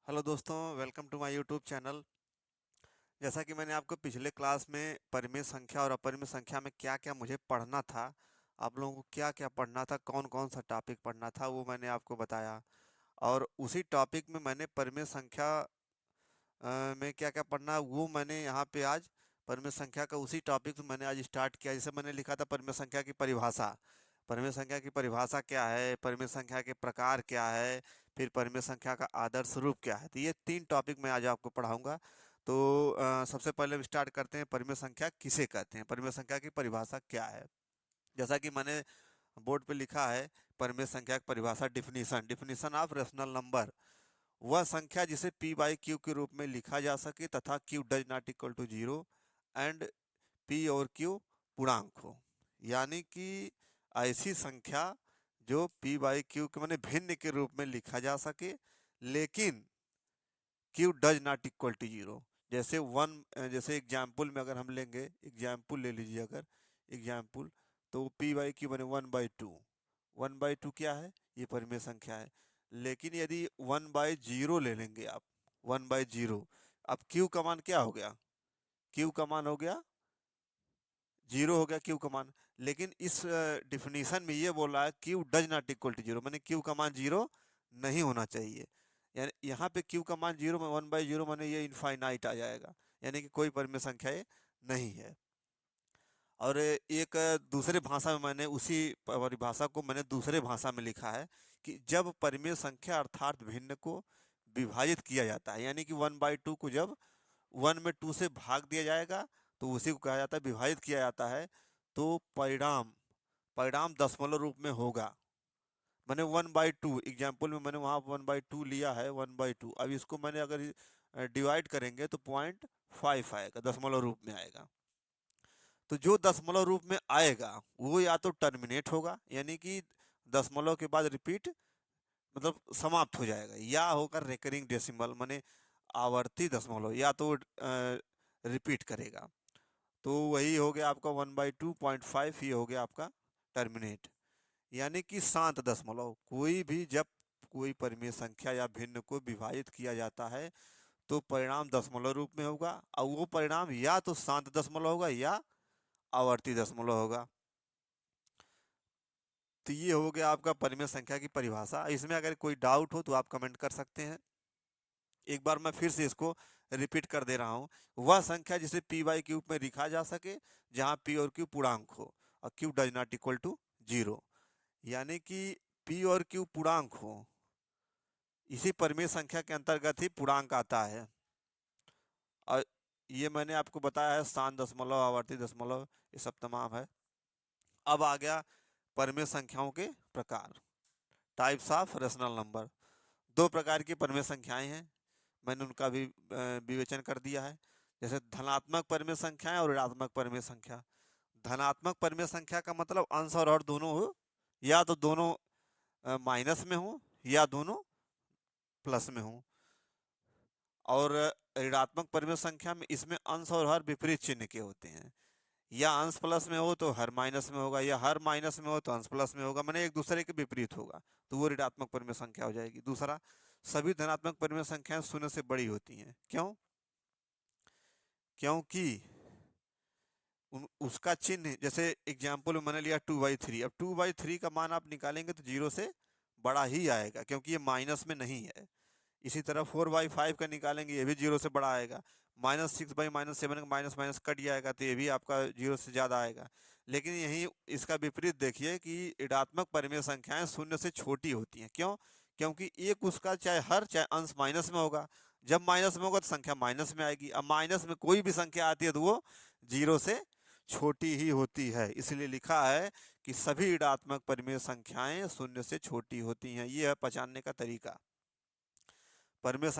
Hello दोस्तों, welcome to my YouTube channel. जैसा कि मैंने आपको पिछले क्लास में परिमेय संख्या और अपरिमेय संख्या में क्या-क्या मुझे पढ़ना था, आप लोगों को क्या-क्या पढ़ना था, कौन-कौन सा टॉपिक पढ़ना था, वो मैंने आपको बताया। और उसी टॉपिक में मैंने परिमेय संख्या में क्या-क्या पढ़ना है, वो मैंने यहाँ पे आज परिमेय संख्या का उसी टॉपिक में मैंने आज स्टार्ट किया। जैसे मैंने लिखा था परिमेय संख्या की परिभाषा। परिमेय संख्या की परिभाषा क्या है, परिमेय संख्या के प्रकार क्या है, फिर परिमेय संख्या का आदर्श रूप क्या है। तो ये 3 टॉपिक मैं आज आपको पढ़ाऊँगा। तो सबसे पहले हम स्टार्ट करते हैं, परिमेय संख्या किसे कहते हैं, परिमेय संख्या की परिभाषा क्या है। जैसा कि मैंने बोर्ड पे लिखा है, परिमेय संख्या की परिभाषा definition definition of rational number, वह संख्या जिसे p बाई क्यू के रूप में लिखा जा सके तथा q does not equal to zero and p और q पूर्णांक हो। यानी कि ऐसी संख्या जो p बाई क्यू के माने भिन्न के रूप में लिखा जा सके, लेकिन q does not equal to zero. जैसे जैसे एग्जाम्पल में अगर हम लेंगे, एग्जाम्पल ले लीजिए अगर एग्जाम्पल, तो p बाई क्यू बने 1/2। 1/2 क्या है, ये परिमेय संख्या है। लेकिन यदि 1/0 ले लेंगे आप, 1/0, अब q का मान क्या हो गया, q का मान हो गया जीरो, हो गया q का मान। लेकिन इस डिफिनीशन में ये बोल रहा है q does not equal to zero, मैंने q का मान जीरो नहीं होना चाहिए। यानी यहाँ पे q का मान जीरो में 1/0 माने ये इनफाइनाइट आ जाएगा, यानी कि कोई परिमेय संख्या ये नहीं है। और एक दूसरे भाषा में मैंने उसी परिभाषा को मैंने दूसरे भाषा में लिखा है कि जब परिमेय संख्या अर्थात भिन्न को विभाजित किया जाता है, यानी कि 1/2 को जब 1/2 से भाग दिया जाएगा तो उसी को कहा जाता है विभाजित किया जाता है, तो परिणाम परिणाम दशमलव रूप में होगा। मैंने 1/2 एग्जाम्पल में मैंने वहाँ 1/2 लिया है, 1/2। अब इसको मैंने अगर डिवाइड करेंगे तो 0.5 आएगा, दशमलव रूप में आएगा। तो जो दशमलव रूप में आएगा वो या तो टर्मिनेट होगा, यानी कि दशमलव के बाद रिपीट मतलब समाप्त हो जाएगा, या होगा रेकरिंग डेसिमल माने आवर्ती दशमलव, या तो रिपीट करेगा। तो वही हो गया आपका 1/2.5, ये हो गया आपका टर्मिनेट। यानी कि शांत दशमलव, कोई भी जब कोई परिमेय संख्या या भिन्न को विभाजित किया जाता है तो परिणाम दशमलव रूप में होगा, और वो परिणाम या तो शांत दशमलव होगा या आवर्ती दशमलव होगा। तो ये हो गया आपका परिमेय संख्या की परिभाषा। इसमें अगर कोई डाउट हो तो आप कमेंट कर सकते हैं। एक बार मैं फिर से इसको रिपीट कर दे रहा हूँ, वह संख्या जिसे p बाई क्यूब में लिखा जा सके जहाँ p और q पूर्णांक हो और q does not equal to zero. यानी कि p और q पूर्णांक हो, इसी परिमेय संख्या के अंतर्गत ही पूर्णांक आता है। और ये मैंने आपको बताया है, शांत दशमलव, आवर्ती दशमलव, ये सब तमाम है। अब आ गया परिमेय संख्याओं के प्रकार, टाइप्स ऑफ रेशनल नंबर। दो प्रकार की परिमेय संख्याएं हैं, मैंने उनका भी विवेचन कर दिया है। जैसे धनात्मक परिमेय संख्याएं और ऋणात्मक परिमेय संख्या। धनात्मक परिमेय संख्या का मतलब अंश और हर दोनों हो, या तो दोनों माइनस में हो या दोनों प्लस में हो। और ऋणात्मक परिमेय संख्या में इसमें अंश और हर विपरीत चिन्ह के होते हैं, या अंश प्लस में हो तो हर माइनस में होगा, या हर माइनस में हो तो अंश प्लस में होगा, मैंने एक दूसरे के विपरीत होगा, तो वो ऋणात्मक परिमेय संख्या हो जाएगी। दूसरा, सभी धनात्मक परिमेय संख्याएं शून्य से बड़ी होती हैं। क्यों? क्योंकि उसका चिन्ह, जैसे एग्जाम्पल में मैंने लिया 2/3, अब 2/3 का मान आप निकालेंगे तो जीरो से बड़ा ही आएगा, क्योंकि ये माइनस में नहीं है। इसी तरह 4/5 का निकालेंगे, ये भी जीरो से बड़ा आएगा। -6/-7 का माइनस माइनस कट जाएगा तो ये भी आपका जीरो से ज़्यादा आएगा। लेकिन यही इसका विपरीत देखिए कि ऋणात्मक परिमेय संख्याएं शून्य से छोटी होती हैं। क्यों? क्योंकि एक उसका चाहे हर चाहे अंश माइनस में होगा, जब माइनस में होगा तो संख्या माइनस में आएगी। अब माइनस में कोई भी संख्या आती है तो वो जीरो से छोटी ही होती है, इसलिए लिखा है कि सभी ऋणात्मक परिमेय संख्याएं शून्य से छोटी होती हैं। ये है पहचानने का तरीका। परिमेय